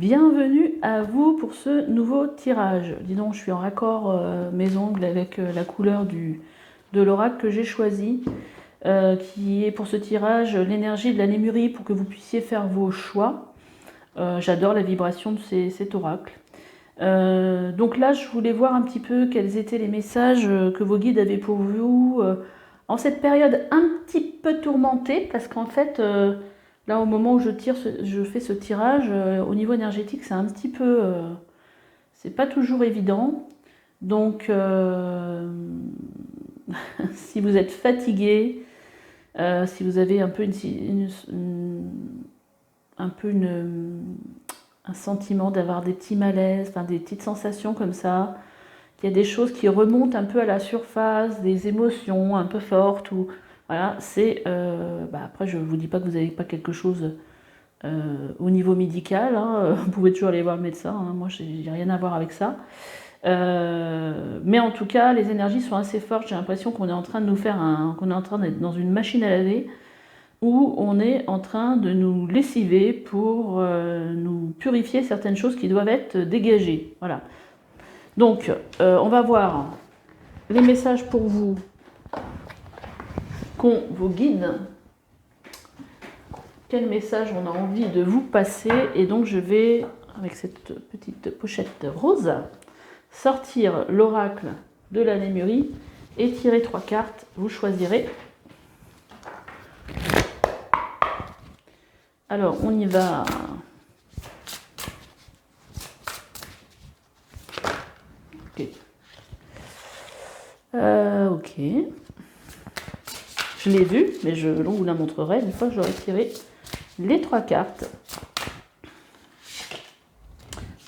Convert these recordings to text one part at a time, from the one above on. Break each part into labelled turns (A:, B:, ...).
A: Bienvenue à vous pour ce nouveau tirage. Dis donc, je suis en raccord mes ongles avec la couleur de l'oracle que j'ai choisi, qui est pour ce tirage l'énergie de la Lémurie pour que vous puissiez faire vos choix. J'adore la vibration de cet oracle. Donc là, je voulais voir un petit peu quels étaient les messages que vos guides avaient pour vous en cette période un petit peu tourmentée, parce qu'en fait, là, au moment où je fais ce tirage, au niveau énergétique, c'est un petit peu, c'est pas toujours évident. Donc, si vous êtes fatigué, si vous avez un peu un sentiment d'avoir des petits malaises, enfin des petites sensations comme ça, qu'il y a des choses qui remontent un peu à la surface, des émotions un peu fortes, ou voilà, c'est après je vous dis pas que vous n'avez pas quelque chose au niveau médical, hein, vous pouvez toujours aller voir le médecin, hein, moi j'ai rien à voir avec ça. Mais en tout cas, les énergies sont assez fortes. J'ai l'impression qu'on est en train de nous faire qu'on est en train d'être dans une machine à laver, où on est en train de nous lessiver pour nous purifier certaines choses qui doivent être dégagées. Voilà. Donc, on va voir les messages pour vous qu'ont vos guides. Quel message on a envie de vous passer. Et donc, je vais, avec cette petite pochette rose, sortir l'oracle de la Lémurie et tirer 3 cartes. Vous choisirez. Alors, on y va. Ok. Ok. Je l'ai vu, mais je vous la montrerai une fois que j'aurai tiré les 3 cartes.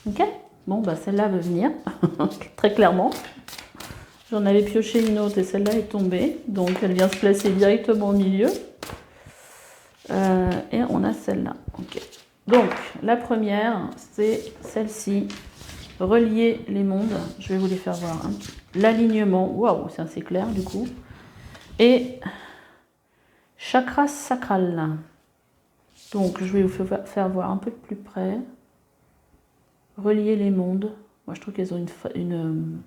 A: Ok. Bon, bah celle-là va venir, très clairement. J'en avais pioché une autre et celle-là est tombée. Donc, elle vient se placer directement au milieu. Et on a celle-là. Ok. Donc, la première, c'est celle-ci. Relier les mondes. Je vais vous les faire voir. Hein. L'alignement. Waouh, c'est assez clair du coup. Et chakra sacral. Donc, je vais vous faire voir un peu de plus près. Relier les mondes. Moi, je trouve qu'elles ont une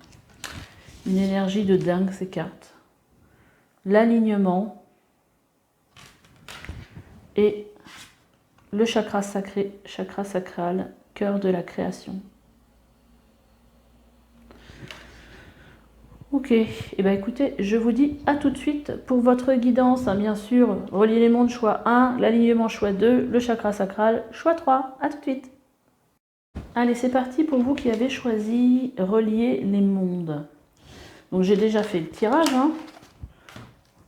A: énergie de dingue, ces cartes. L'alignement. Et le chakra sacré, chakra sacral, cœur de la création. Ok, et bien écoutez, je vous dis à tout de suite pour votre guidance, hein, bien sûr, relier les mondes, choix 1, l'alignement, choix 2, le chakra sacral, choix 3, à tout de suite. Allez, c'est parti pour vous qui avez choisi relier les mondes. Donc j'ai déjà fait le tirage. Hein.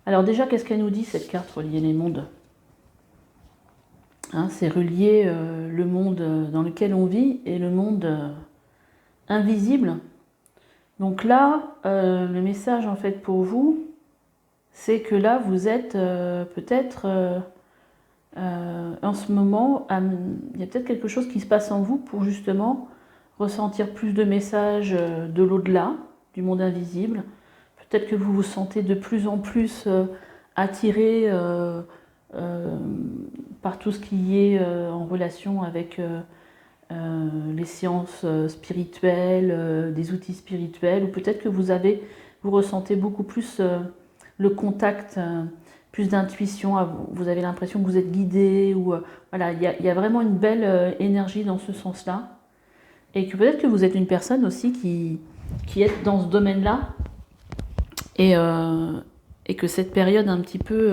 A: Alors déjà, qu'est-ce qu'elle nous dit cette carte relier les mondes? Hein, c'est relier le monde dans lequel on vit et le monde invisible. Donc là, le message en fait pour vous, c'est que là vous êtes peut-être en ce moment, il y a peut-être quelque chose qui se passe en vous pour justement ressentir plus de messages de l'au-delà, du monde invisible. Peut-être que vous vous sentez de plus en plus attiré par tout ce qui est en relation avec les séances spirituelles, des outils spirituels, ou peut-être que vous ressentez beaucoup plus le contact, plus d'intuition, vous avez l'impression que vous êtes guidé, ou voilà, il y a vraiment une belle énergie dans ce sens-là, et que peut-être que vous êtes une personne aussi qui est dans ce domaine-là, et que cette période un petit peu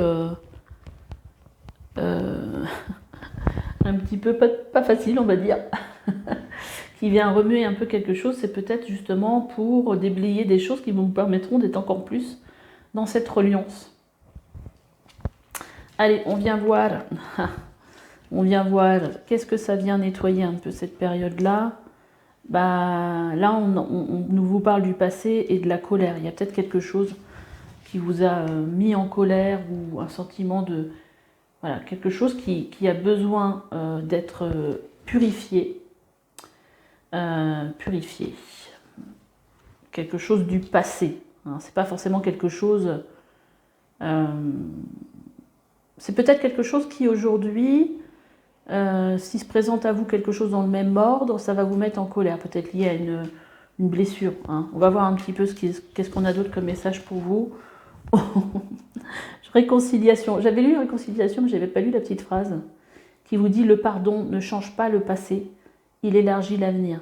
A: un petit peu pas facile, on va dire, qui vient remuer un peu quelque chose, c'est peut-être justement pour déblayer des choses qui vous permettront d'être encore plus dans cette reliance. Allez, on vient voir. On vient voir qu'est-ce que ça vient nettoyer un peu cette période-là. Bah, là, on vous parle du passé et de la colère. Il y a peut-être quelque chose qui vous a mis en colère, ou un sentiment de... Voilà, quelque chose qui a besoin d'être purifié. Purifié. Quelque chose du passé. Hein. C'est pas forcément quelque chose... c'est peut-être quelque chose qui aujourd'hui S'il se présente à vous quelque chose dans le même ordre, ça va vous mettre en colère, peut-être lié à une blessure. Hein. On va voir un petit peu qu'est-ce qu'on a d'autre comme message pour vous. Réconciliation. J'avais lu réconciliation, mais je n'avais pas lu la petite phrase qui vous dit « Le pardon ne change pas le passé, il élargit l'avenir ».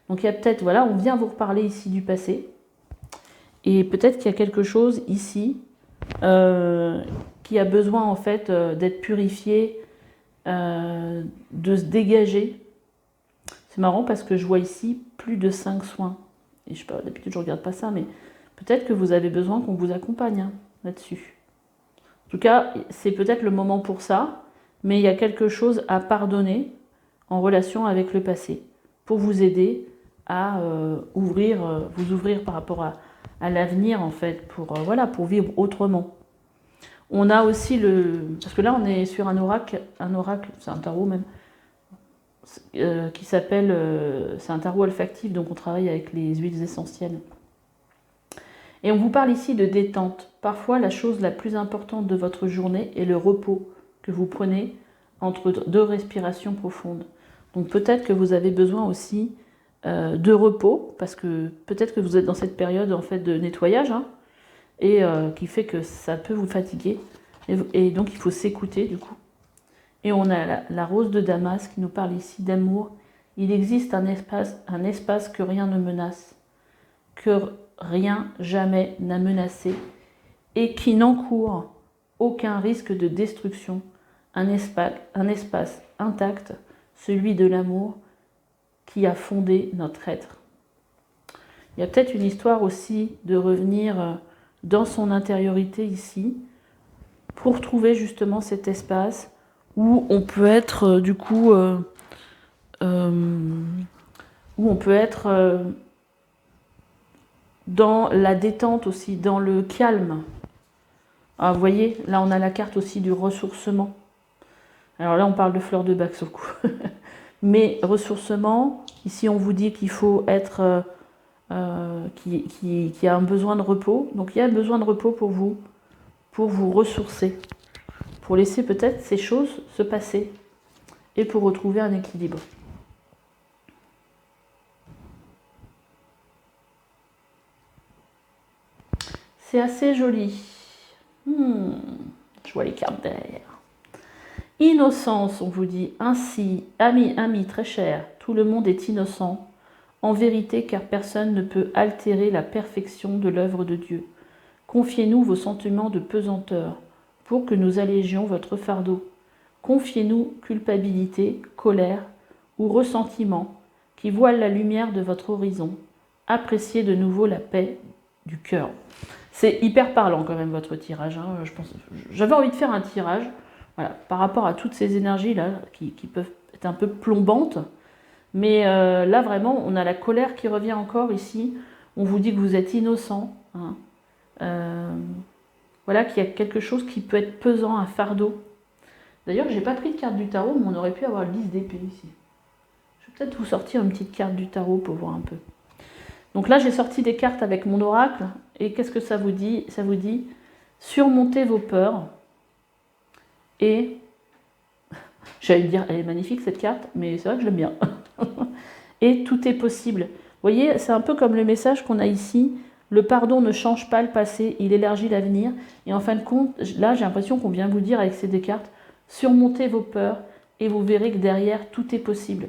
A: Donc il y a peut-être, voilà, on vient vous reparler ici du passé. Et peut-être qu'il y a quelque chose ici qui a besoin en fait d'être purifié, de se dégager. C'est marrant parce que je vois ici plus de 5 soins. Et je sais pas, d'habitude je ne regarde pas ça, mais peut-être que vous avez besoin qu'on vous accompagne hein, là-dessus. En tout cas, c'est peut-être le moment pour ça, mais il y a quelque chose à pardonner en relation avec le passé pour vous aider à vous ouvrir par rapport à l'avenir en fait, voilà, pour vivre autrement. On a aussi parce que là on est sur un oracle, c'est un tarot même, qui s'appelle, c'est un tarot olfactif, donc on travaille avec les huiles essentielles. Et on vous parle ici de détente. Parfois, la chose la plus importante de votre journée est le repos que vous prenez entre 2 respirations profondes. Donc peut-être que vous avez besoin aussi de repos, parce que peut-être que vous êtes dans cette période en fait de nettoyage, hein, et qui fait que ça peut vous fatiguer. Et donc il faut s'écouter du coup. Et on a la rose de Damas qui nous parle ici d'amour. Il existe un espace que rien ne menace, que rien jamais n'a menacé, et qui n'encourt aucun risque de destruction. Un espace intact, celui de l'amour qui a fondé notre être. Il y a peut-être une histoire aussi de revenir dans son intériorité ici, pour trouver justement cet espace où on peut être du coup dans la détente aussi, dans le calme. Ah, vous voyez, là on a la carte aussi du ressourcement. Alors là on parle de fleur de bac sur le coup. Mais ressourcement, ici on vous dit qu'il faut être, qui a un besoin de repos. Donc il y a un besoin de repos pour vous ressourcer, pour laisser peut-être ces choses se passer et pour retrouver un équilibre. C'est assez joli. Je vois les cartes derrière. Innocence, on vous dit. Ainsi, amis très chers, tout le monde est innocent, en vérité, car personne ne peut altérer la perfection de l'œuvre de Dieu. Confiez-nous vos sentiments de pesanteur, pour que nous allégions votre fardeau. Confiez-nous culpabilité, colère ou ressentiment, qui voilent la lumière de votre horizon. Appréciez de nouveau la paix du cœur. C'est hyper parlant quand même votre tirage. Hein. J'avais envie de faire un tirage, voilà, par rapport à toutes ces énergies-là, qui peuvent être un peu plombantes. Mais là, vraiment, on a la colère qui revient encore ici. On vous dit que vous êtes innocent. Hein. Voilà, qu'il y a quelque chose qui peut être pesant, un fardeau. D'ailleurs, j'ai pas pris de carte du tarot, mais on aurait pu avoir le 10 d'épée ici. Je vais peut-être vous sortir une petite carte du tarot pour voir un peu. Donc là, j'ai sorti des cartes avec mon oracle. Et qu'est-ce que ça vous dit? Ça vous dit surmonter vos peurs. Et j'allais dire, elle est magnifique cette carte, mais c'est vrai que je l'aime bien. Et tout est possible. Vous voyez, c'est un peu comme le message qu'on a ici. Le pardon ne change pas le passé, il élargit l'avenir. Et en fin de compte, là, j'ai l'impression qu'on vient vous dire avec ces deux cartes, surmontez vos peurs et vous verrez que derrière, tout est possible.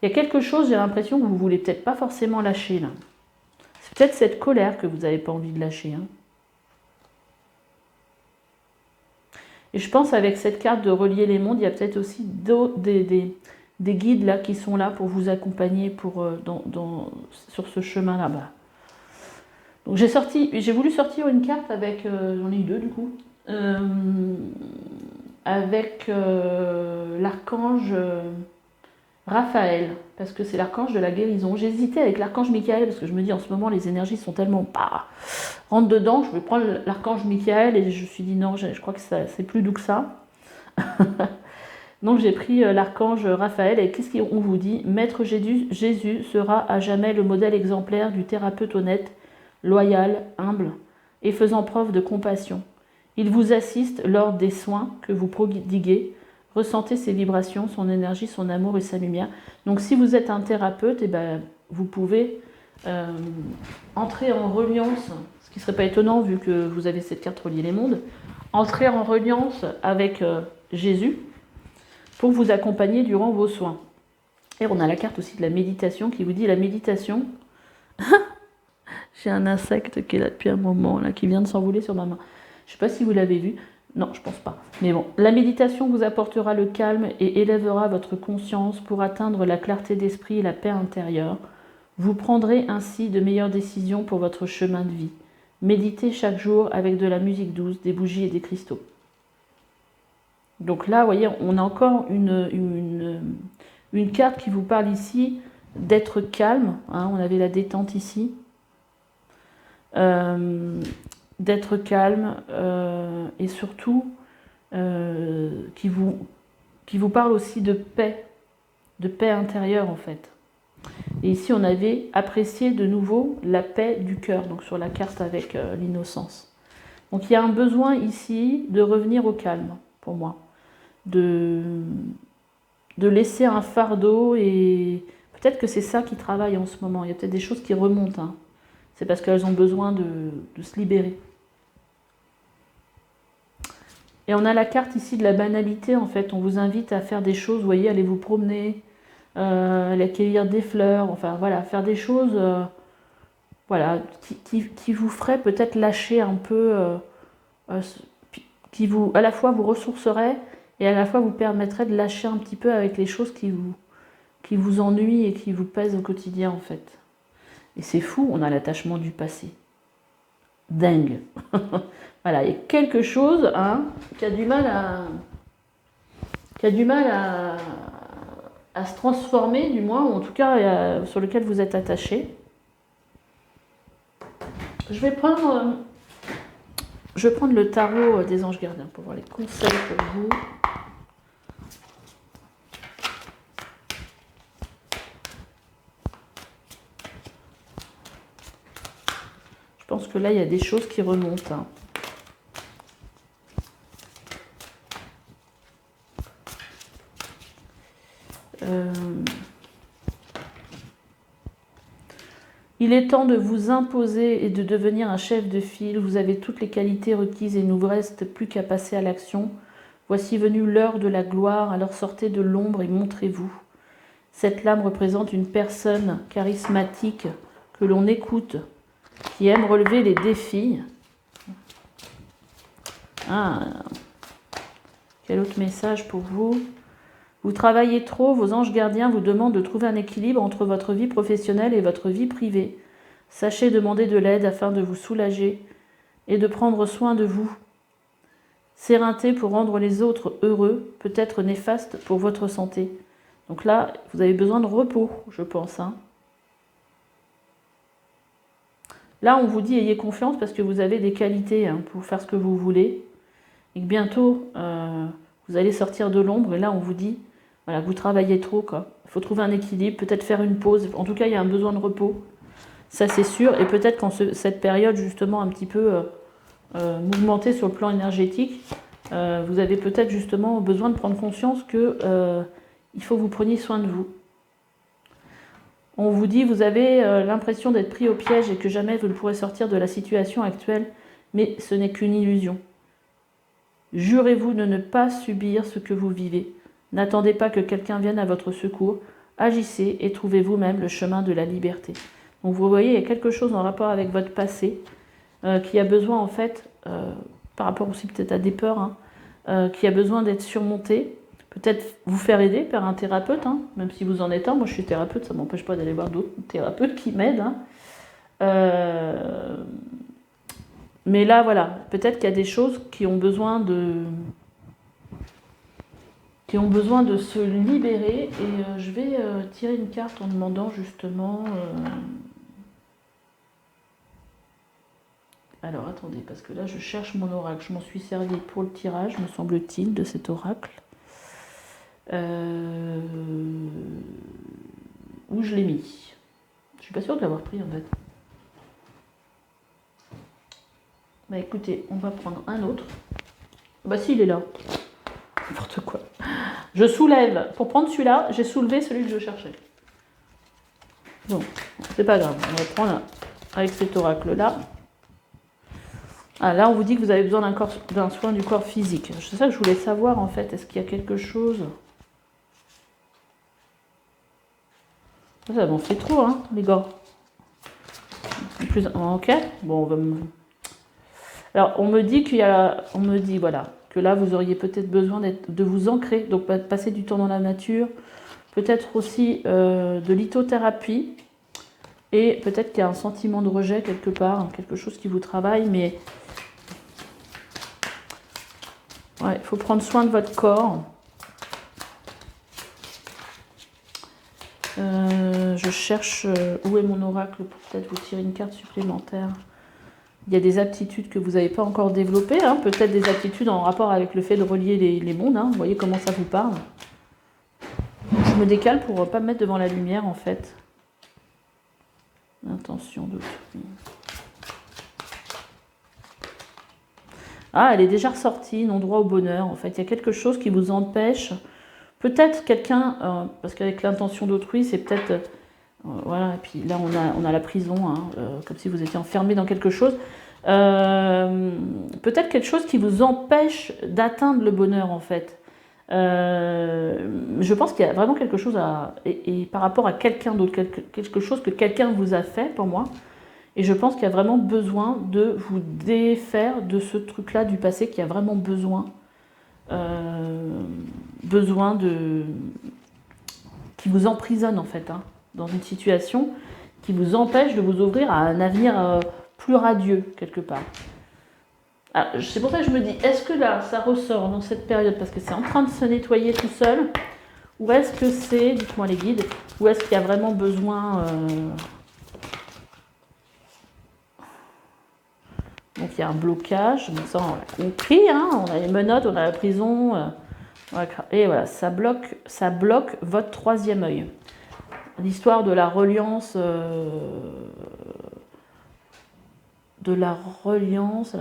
A: Il y a quelque chose, j'ai l'impression que vous ne voulez peut-être pas forcément lâcher là. C'est peut-être cette colère que vous n'avez pas envie de lâcher. Hein. Et je pense avec cette carte de relier les mondes, il y a peut-être aussi des guides là qui sont là pour vous accompagner sur ce chemin là-bas. Donc j'ai voulu sortir une carte avec, j'en ai eu deux du coup, avec l'archange Raphaël, parce que c'est l'archange de la guérison. J'ai hésité avec l'archange Michael, parce que je me dis en ce moment les énergies sont tellement rentre dedans, je vais prendre l'archange Michael, et je me suis dit non, je crois que c'est plus doux que ça. Donc j'ai pris l'archange Raphaël, et qu'est-ce qu'on vous dit? Maître Jésus sera à jamais le modèle exemplaire du thérapeute honnête, loyal, humble, et faisant preuve de compassion. Il vous assiste lors des soins que vous prodiguez. Ressentez ses vibrations, son énergie, son amour et sa lumière. Donc si vous êtes un thérapeute, eh ben, vous pouvez entrer en reliance, ce qui ne serait pas étonnant vu que vous avez cette carte relier les mondes, entrer en reliance avec Jésus pour vous accompagner durant vos soins. Et on a la carte aussi de la méditation qui vous dit la méditation. J'ai un insecte qui est là depuis un moment, là, qui vient de s'envoler sur ma main. Je ne sais pas si vous l'avez vu. Non, je ne pense pas. Mais bon, la méditation vous apportera le calme et élèvera votre conscience pour atteindre la clarté d'esprit et la paix intérieure. Vous prendrez ainsi de meilleures décisions pour votre chemin de vie. Méditez chaque jour avec de la musique douce, des bougies et des cristaux. Donc là, vous voyez, on a encore une carte qui vous parle ici d'être calme. Hein, on avait la détente ici. D'être calme et surtout qui vous parle aussi de paix intérieure en fait. Et ici on avait apprécié de nouveau la paix du cœur, donc sur la carte avec l'innocence. Donc il y a un besoin ici de revenir au calme pour moi, de laisser un fardeau et peut-être que c'est ça qui travaille en ce moment. Il y a peut-être des choses qui remontent. Hein. C'est parce qu'elles ont besoin de se libérer. Et on a la carte ici de la banalité, en fait. On vous invite à faire des choses, vous voyez, aller vous promener, aller cueillir des fleurs, enfin voilà, faire des choses voilà, qui vous feraient peut-être lâcher un peu, qui vous, à la fois vous ressourcerait et à la fois vous permettrait de lâcher un petit peu avec les choses qui vous ennuient et qui vous pèsent au quotidien, en fait. Et c'est fou, on a l'attachement du passé. Dingue. Voilà, il y a quelque chose hein, qui a du mal à se transformer, du moins, ou en tout cas sur lequel vous êtes attaché. Je vais prendre le tarot des anges gardiens pour voir les conseils pour vous. Je pense que là, il y a des choses qui remontent. Hein. Il est temps de vous imposer et de devenir un chef de file. Vous avez toutes les qualités requises et il ne vous reste plus qu'à passer à l'action. Voici venue l'heure de la gloire, alors sortez de l'ombre et montrez-vous. Cette lame représente une personne charismatique que l'on écoute, qui aime relever les défis. Ah, quel autre message pour vous ? Vous travaillez trop, vos anges gardiens vous demandent de trouver un équilibre entre votre vie professionnelle et votre vie privée. Sachez demander de l'aide afin de vous soulager et de prendre soin de vous. S'éreinter pour rendre les autres heureux peut être néfaste pour votre santé. Donc là, vous avez besoin de repos, je pense. Hein. Là, on vous dit ayez confiance parce que vous avez des qualités hein, pour faire ce que vous voulez. Et que bientôt, vous allez sortir de l'ombre. Et là, on vous dit, voilà, vous travaillez trop. Il faut trouver un équilibre, peut-être faire une pause. En tout cas, il y a un besoin de repos. Ça, c'est sûr. Et peut-être qu'en cette période, justement, un petit peu mouvementée sur le plan énergétique, vous avez peut-être justement besoin de prendre conscience que il faut que vous preniez soin de vous. On vous dit, vous avez l'impression d'être pris au piège et que jamais vous ne pourrez sortir de la situation actuelle, mais ce n'est qu'une illusion. Jurez-vous de ne pas subir ce que vous vivez. N'attendez pas que quelqu'un vienne à votre secours. Agissez et trouvez vous-même le chemin de la liberté. Donc vous voyez, il y a quelque chose en rapport avec votre passé qui a besoin en fait, par rapport aussi peut-être à des peurs, hein, qui a besoin d'être surmonté. Peut-être vous faire aider par un thérapeute, hein, même si vous en êtes un. Moi je suis thérapeute, ça ne m'empêche pas d'aller voir d'autres thérapeutes qui m'aident. Hein. Mais là, voilà, peut-être qu'il y a des choses qui ont besoin de se libérer. Et je vais tirer une carte en demandant justement... Alors, attendez, parce que là, je cherche mon oracle. Je m'en suis servi pour le tirage, me semble-t-il, de cet oracle. Où je l'ai mis. Je suis pas sûre de l'avoir pris, en fait. Bah écoutez, on va prendre un autre. Bah si, il est là. N'importe quoi. Je soulève. Pour prendre celui-là, j'ai soulevé celui que je cherchais. Bon, c'est pas grave. On va prendre avec cet oracle-là. Ah, là, on vous dit que vous avez besoin d'un soin du corps physique. C'est ça que je voulais savoir, en fait. Est-ce qu'il y a quelque chose... Ça m'en fait trop, hein, les gars. Plus... Ok. Bon, on va... Alors, on me dit qu'il y a... On me dit, voilà, que là, vous auriez peut-être besoin de vous ancrer. Donc, passer du temps dans la nature. Peut-être aussi de lithothérapie. Et peut-être qu'il y a un sentiment de rejet quelque part. Quelque chose qui vous travaille, mais... Ouais, il faut prendre soin de votre corps. Je cherche où est mon oracle pour peut-être vous tirer une carte supplémentaire. Il y a des aptitudes que vous n'avez pas encore développées, hein, peut-être des aptitudes en rapport avec le fait de relier les mondes. Hein, vous voyez comment ça vous parle. Je me décale pour ne pas me mettre devant la lumière en fait. Intention d'autrui. Ah, elle est déjà ressortie, non-droit au bonheur. En fait, il y a quelque chose qui vous empêche. Peut-être quelqu'un, parce qu'avec l'intention d'autrui, c'est peut-être... voilà, et puis là, on a la prison, hein, comme si vous étiez enfermé dans quelque chose. Peut-être quelque chose qui vous empêche d'atteindre le bonheur, en fait. Je pense qu'il y a vraiment quelque chose à... Et par rapport à quelqu'un d'autre, quelque chose que quelqu'un vous a fait, pour moi. Et je pense qu'il y a vraiment besoin de vous défaire de ce truc-là du passé, qui a vraiment besoin de... qui vous emprisonne, en fait, hein, dans une situation qui vous empêche de vous ouvrir à un avenir plus radieux, quelque part. C'est pour ça que je me dis, est-ce que là, ça ressort dans cette période, parce que c'est en train de se nettoyer tout seul, ou est-ce que c'est, dites-moi les guides, ou est-ce qu'il y a vraiment besoin... Donc il y a un blocage, donc ça on l'a compris, hein, on a les menottes, on a la prison, et voilà, ça bloque votre troisième œil. L'histoire de la reliance, alors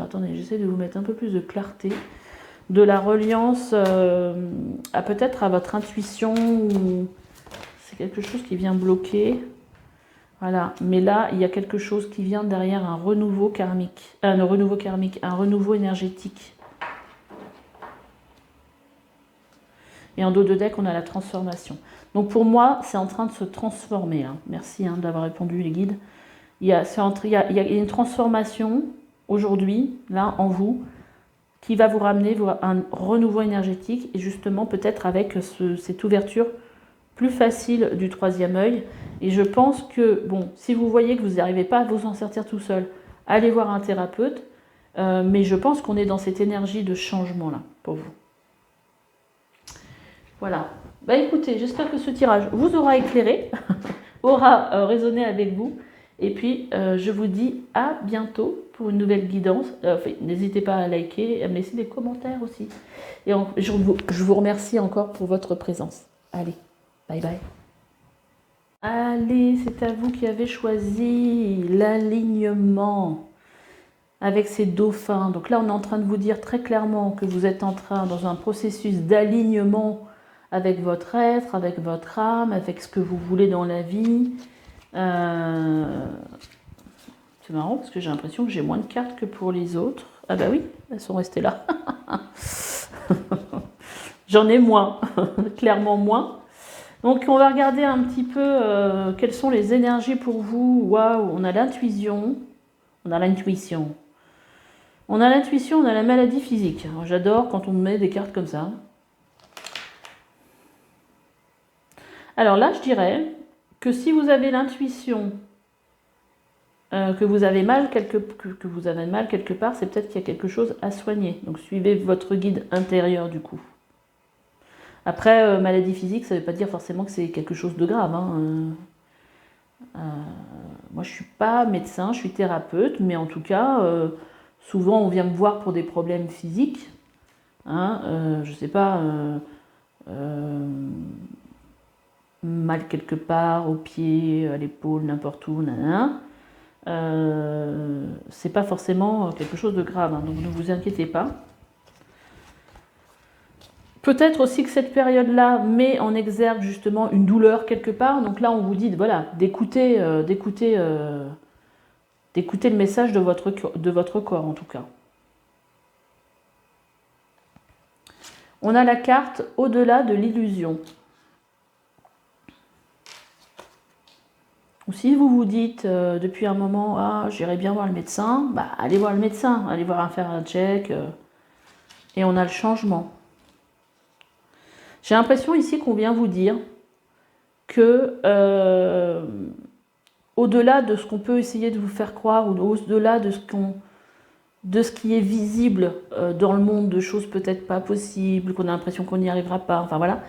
A: attendez, j'essaie de vous mettre un peu plus de clarté, de la reliance à peut-être à votre intuition, ou c'est quelque chose qui vient bloquer. Voilà, mais là, il y a quelque chose qui vient derrière un renouveau karmique, un renouveau énergétique. Et en dos de deck, on a la transformation. Donc pour moi, c'est en train de se transformer. Hein. Merci d'avoir répondu, les guides. Il y a une transformation aujourd'hui, là, en vous, qui va vous ramener un renouveau énergétique, et justement, peut-être avec cette ouverture plus facile du troisième œil. Et je pense que, bon, si vous voyez que vous n'arrivez pas à vous en sortir tout seul, allez voir un thérapeute. Mais je pense qu'on est dans cette énergie de changement-là, pour vous. Voilà. Bah écoutez, j'espère que ce tirage vous aura éclairé, aura résonné avec vous. Et puis, je vous dis à bientôt pour une nouvelle guidance. N'hésitez pas à liker, à me laisser des commentaires aussi. Et je vous remercie encore pour votre présence. Allez, bye bye. Allez, c'est à vous qui avez choisi l'alignement avec ces dauphins. Donc là, on est en train de vous dire très clairement que vous êtes dans un processus d'alignement avec votre être, avec votre âme, avec ce que vous voulez dans la vie. C'est marrant parce que j'ai l'impression que j'ai moins de cartes que pour les autres. Ah bah oui, elles sont restées là. J'en ai moins, clairement moins. Donc on va regarder un petit peu quelles sont les énergies pour vous. Waouh, on a l'intuition, on a l'intuition. On a l'intuition, on a la maladie physique. J'adore quand on met des cartes comme ça. Alors là, je dirais que si vous avez l'intuition que vous avez mal quelque part, c'est peut-être qu'il y a quelque chose à soigner. Donc suivez votre guide intérieur du coup. Après, maladie physique, ça ne veut pas dire forcément que c'est quelque chose de grave. Hein. Moi, je ne suis pas médecin, je suis thérapeute, mais en tout cas, souvent on vient me voir pour des problèmes physiques. Hein, je ne sais pas, mal quelque part, au pied, à l'épaule, n'importe où, nanana. c'est pas forcément quelque chose de grave, hein, donc ne vous inquiétez pas. Peut-être aussi que cette période-là met en exergue justement une douleur quelque part. Donc là, on vous dit voilà, d'écouter le message de votre corps en tout cas. On a la carte au-delà de l'illusion. Ou si vous vous dites depuis un moment, ah, j'irai bien voir le médecin, bah, allez voir le médecin, allez faire un check. Et on a le changement. J'ai l'impression ici qu'on vient vous dire que au-delà de ce qu'on peut essayer de vous faire croire, ou au-delà de ce qui est visible dans le monde, de choses peut-être pas possibles, qu'on a l'impression qu'on n'y arrivera pas, enfin voilà,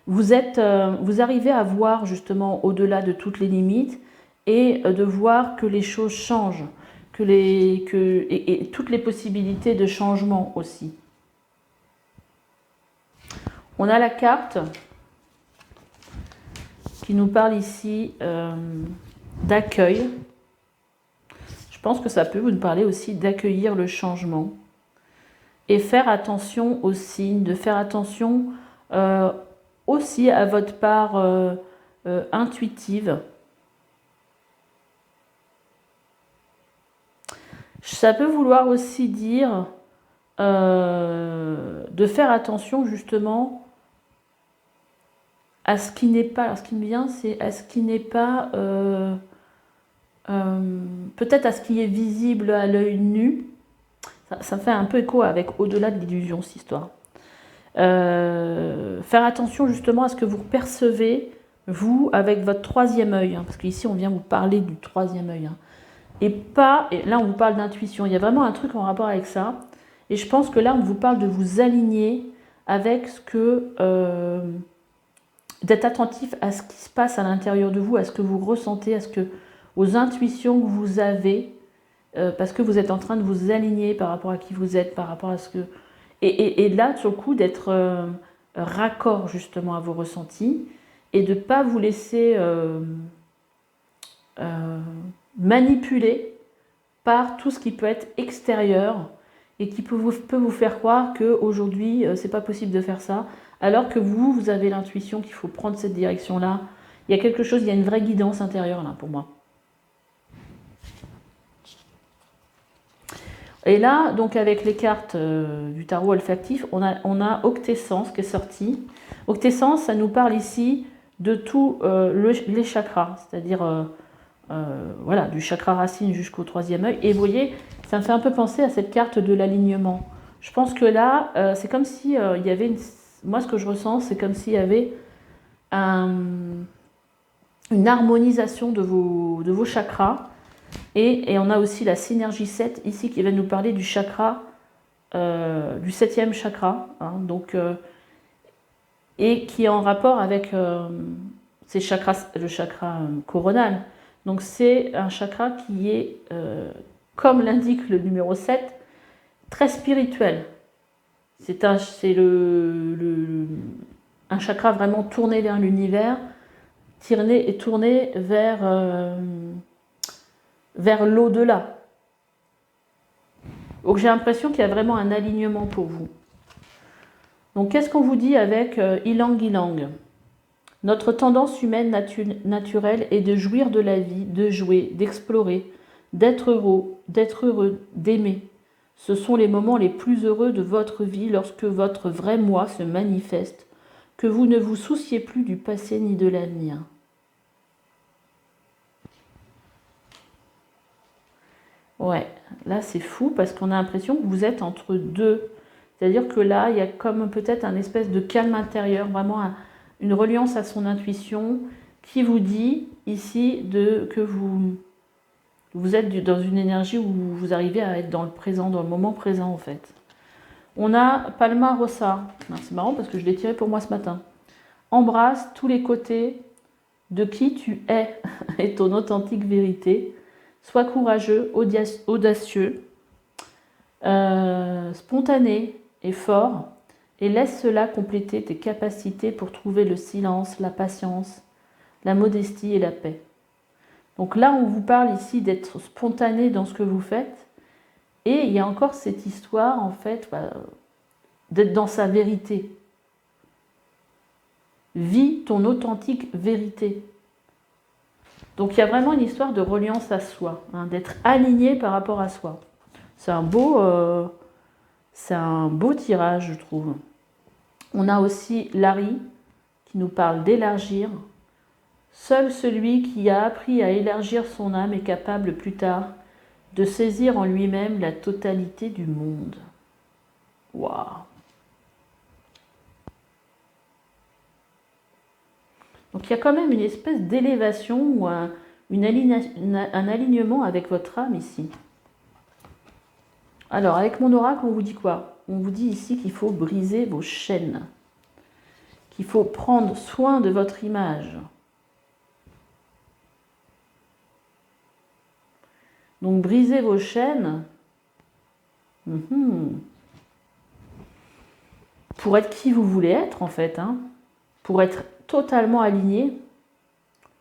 A: vous arrivez à voir justement au-delà de toutes les limites et de voir que les choses changent, et toutes les possibilités de changement aussi. On a la carte qui nous parle ici d'accueil. Je pense que ça peut vous parler aussi d'accueillir le changement et faire attention aux signes, de faire attention aussi à votre part intuitive. Ça peut vouloir aussi dire de faire attention justement à ce qui n'est pas, alors ce qui me vient, c'est à ce qui n'est pas, peut-être à ce qui est visible à l'œil nu. Ça fait un peu écho avec au-delà de l'illusion, cette histoire. Faire attention justement à ce que vous percevez, vous, avec votre troisième œil, hein, parce qu'ici on vient vous parler du troisième œil. Hein, et là on vous parle d'intuition, il y a vraiment un truc en rapport avec ça. Et je pense que là on vous parle de vous aligner avec ce que... d'être attentif à ce qui se passe à l'intérieur de vous, à ce que vous ressentez, aux intuitions que vous avez, parce que vous êtes en train de vous aligner par rapport à qui vous êtes, par rapport à ce que... Et là, sur le coup, d'être raccord justement à vos ressentis et de ne pas vous laisser manipuler par tout ce qui peut être extérieur et qui peut vous faire croire qu'aujourd'hui, c'est pas possible de faire ça, alors que vous avez l'intuition qu'il faut prendre cette direction-là. Il y a quelque chose, il y a une vraie guidance intérieure là pour moi. Et là, donc avec les cartes du tarot olfactif, on a Octessence qui est sorti. Octessence, ça nous parle ici de tous les chakras, c'est-à-dire voilà, du chakra racine jusqu'au troisième œil. Et vous voyez, ça me fait un peu penser à cette carte de l'alignement. Je pense que là, c'est comme si il y avait moi, ce que je ressens, c'est comme s'il y avait une harmonisation de vos chakras. Et on a aussi la synergie 7 ici qui va nous parler du chakra, du 7e chakra. Hein, donc, et qui est en rapport avec le chakra coronal. Donc c'est un chakra qui est, comme l'indique le numéro 7, très spirituel. C'est un chakra vraiment tourné vers l'univers, tourné vers l'au-delà. Donc j'ai l'impression qu'il y a vraiment un alignement pour vous. Donc qu'est-ce qu'on vous dit avec Ylang Ylang? Notre tendance humaine naturelle est de jouir de la vie, de jouer, d'explorer, d'être heureux, d'aimer. Ce sont les moments les plus heureux de votre vie lorsque votre vrai moi se manifeste, que vous ne vous souciez plus du passé ni de l'avenir. Ouais, là c'est fou parce qu'on a l'impression que vous êtes entre deux. C'est-à-dire que là, il y a comme peut-être un espèce de calme intérieur, vraiment une reliance à son intuition qui vous dit ici que vous êtes dans une énergie où vous arrivez à être dans le présent, dans le moment présent en fait. On a Palma Rossa. C'est marrant parce que je l'ai tiré pour moi ce matin. Embrasse tous les côtés de qui tu es et ton authentique vérité. Sois courageux, audacieux, spontané et fort, et laisse cela compléter tes capacités pour trouver le silence, la patience, la modestie et la paix. Donc là, on vous parle ici d'être spontané dans ce que vous faites. Et il y a encore cette histoire, en fait, d'être dans sa vérité. Vis ton authentique vérité. Donc il y a vraiment une histoire de reliance à soi, hein, d'être aligné par rapport à soi. C'est un beau tirage, je trouve. On a aussi Larry qui nous parle d'élargir. Seul celui qui a appris à élargir son âme est capable plus tard de saisir en lui-même la totalité du monde. Waouh! Donc il y a quand même une espèce d'élévation ou un alignement avec votre âme ici. Alors avec mon oracle, on vous dit quoi? On vous dit ici qu'il faut briser vos chaînes, qu'il faut prendre soin de votre image. Donc briser vos chaînes pour être qui vous voulez être en fait, hein, pour être totalement aligné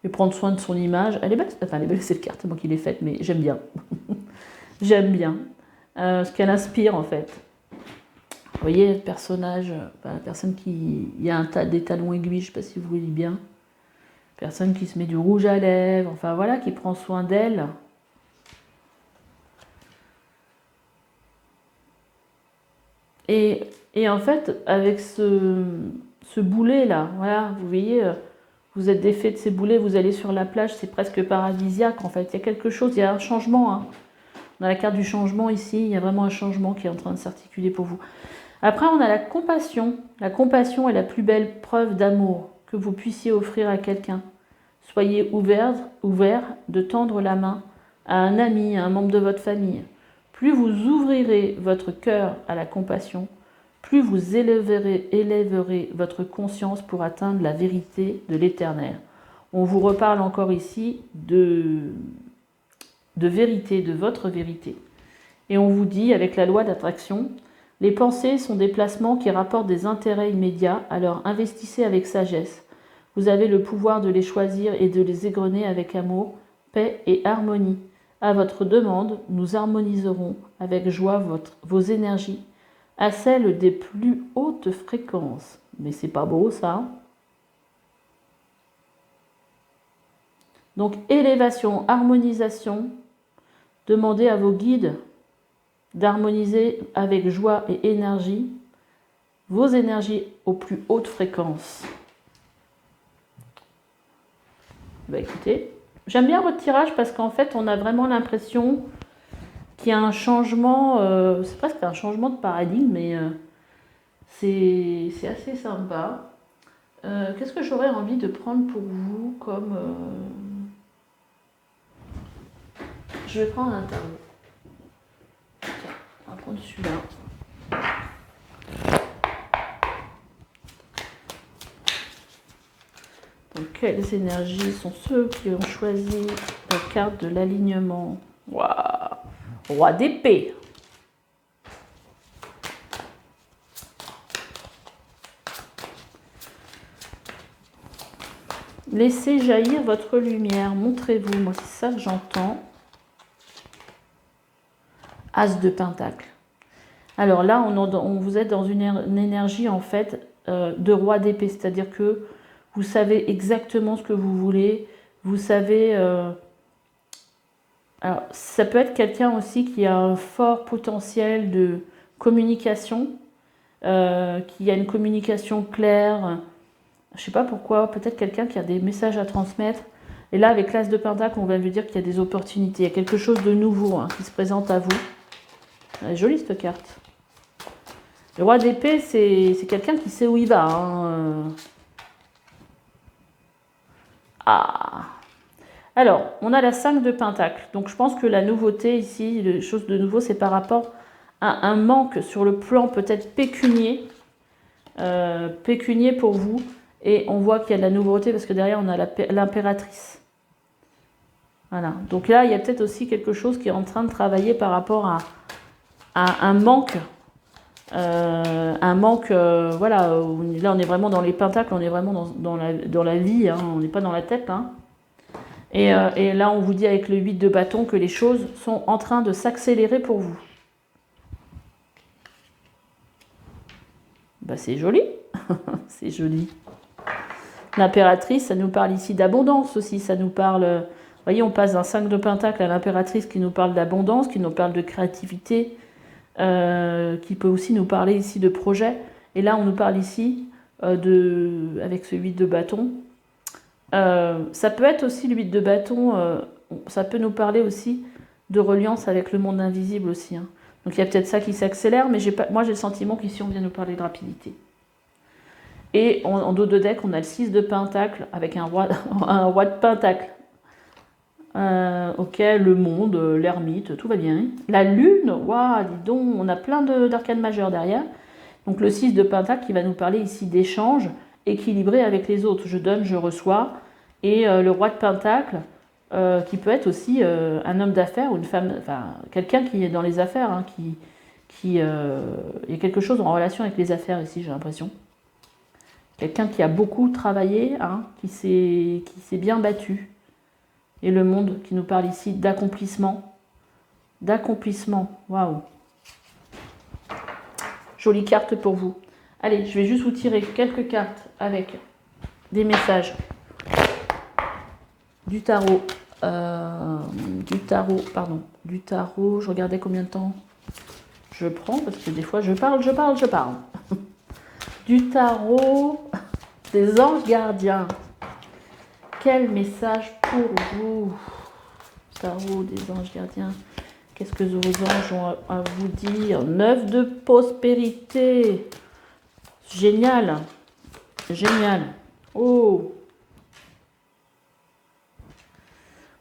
A: et prendre soin de son image. Elle est belle, enfin elle est belle cette carte, c'est moi qui l'ai faite, mais j'aime bien. J'aime bien ce qu'elle inspire en fait. Vous voyez, le personnage, la personne qui... Il y a des talons aiguilles, je ne sais pas si vous voyez bien. Personne qui se met du rouge à lèvres, enfin voilà, qui prend soin d'elle. Et en fait, avec ce boulet là, voilà, vous voyez, vous êtes défait de ces boulets, vous allez sur la plage, c'est presque paradisiaque en fait. Il y a quelque chose, il y a un changement. Hein. On a la carte du changement ici, il y a vraiment un changement qui est en train de s'articuler pour vous. Après, on a la compassion. La compassion est la plus belle preuve d'amour que vous puissiez offrir à quelqu'un. Soyez ouvert de tendre la main à un ami, à un membre de votre famille. Plus vous ouvrirez votre cœur à la compassion, plus vous élèverez votre conscience pour atteindre la vérité de l'éternel. On vous reparle encore ici de vérité, de votre vérité. Et on vous dit, avec la loi d'attraction, les pensées sont des placements qui rapportent des intérêts immédiats, alors investissez avec sagesse. Vous avez le pouvoir de les choisir et de les égrener avec amour, paix et harmonie. À votre demande, nous harmoniserons avec joie vos énergies à celles des plus hautes fréquences. Mais c'est pas beau ça? Donc élévation, harmonisation, demandez à vos guides d'harmoniser avec joie et énergie vos énergies aux plus hautes fréquences. Bah écoutez, j'aime bien votre tirage parce qu'en fait on a vraiment l'impression qu'il y a un changement, c'est presque un changement de paradigme, mais c'est assez sympa. Qu'est-ce que j'aurais envie de prendre pour vous comme... Je vais prendre un tarot. On va prendre celui-là. Donc, quelles énergies sont ceux qui ont choisi la carte de l'alignement? Waouh! Roi d'épée. Laissez jaillir votre lumière. Montrez-vous. Moi, c'est ça que j'entends. As de Pentacle. Alors là, vous êtes dans une énergie, en fait, de roi d'épée. C'est-à-dire que vous savez exactement ce que vous voulez. Vous savez... alors, ça peut être quelqu'un aussi qui a un fort potentiel de communication, qui a une communication claire. Je ne sais pas pourquoi. Peut-être quelqu'un qui a des messages à transmettre. Et là, avec l'As de Pentacle, on va lui dire qu'il y a des opportunités. Il y a quelque chose de nouveau hein, qui se présente à vous. Elle est jolie cette carte. Le roi d'épée, c'est quelqu'un qui sait où il va. Hein. Ah. Alors, on a la 5 de Pentacle. Donc, je pense que la nouveauté ici, les choses de nouveau, c'est par rapport à un manque sur le plan peut-être pécunier. Pécunier pour vous. Et on voit qu'il y a de la nouveauté parce que derrière, on a l'impératrice. Voilà. Donc là, il y a peut-être aussi quelque chose qui est en train de travailler par rapport à un manque. Voilà, là on est vraiment dans les pentacles, on est vraiment dans la vie, hein, on n'est pas dans la tête. Hein. Et là, on vous dit avec le 8 de bâton que les choses sont en train de s'accélérer pour vous. Bah, c'est joli. C'est joli. L'impératrice, ça nous parle ici d'abondance aussi. Ça nous parle... Vous voyez, on passe d'un 5 de pentacle à l'impératrice qui nous parle d'abondance, qui nous parle de créativité, qui peut aussi nous parler ici de projet. Et là, on nous parle ici, avec ce 8 de bâton. Ça peut être aussi le 8 de bâton, ça peut nous parler aussi de reliance avec le monde invisible aussi. Hein. Donc il y a peut-être ça qui s'accélère, mais moi j'ai le sentiment qu'ici on vient nous parler de rapidité. Et en dos de deck, on a le 6 de pentacle avec un roi de pentacle. Ok, le monde, l'ermite, tout va bien. La lune, waouh, dis donc, on a plein d'arcanes majeures derrière. Donc le 6 de pentacle qui va nous parler ici d'échange équilibré avec les autres. Je donne, je reçois. Et le roi de pentacle, qui peut être aussi un homme d'affaires ou une femme, enfin quelqu'un qui est dans les affaires, hein, il y a quelque chose en relation avec les affaires ici, j'ai l'impression. Quelqu'un qui a beaucoup travaillé, hein, qui s'est bien battu. Et le monde qui nous parle ici d'accomplissement. D'accomplissement, waouh. Jolie carte pour vous. Allez, je vais juste vous tirer quelques cartes avec des messages du tarot. Du tarot, je regardais combien de temps je prends, parce que des fois je parle. Du tarot des anges gardiens. Quel message pour vous? Tarot des anges gardiens. Qu'est-ce que vos anges ont à vous dire? 9 de prospérité. Génial. Génial. Oh.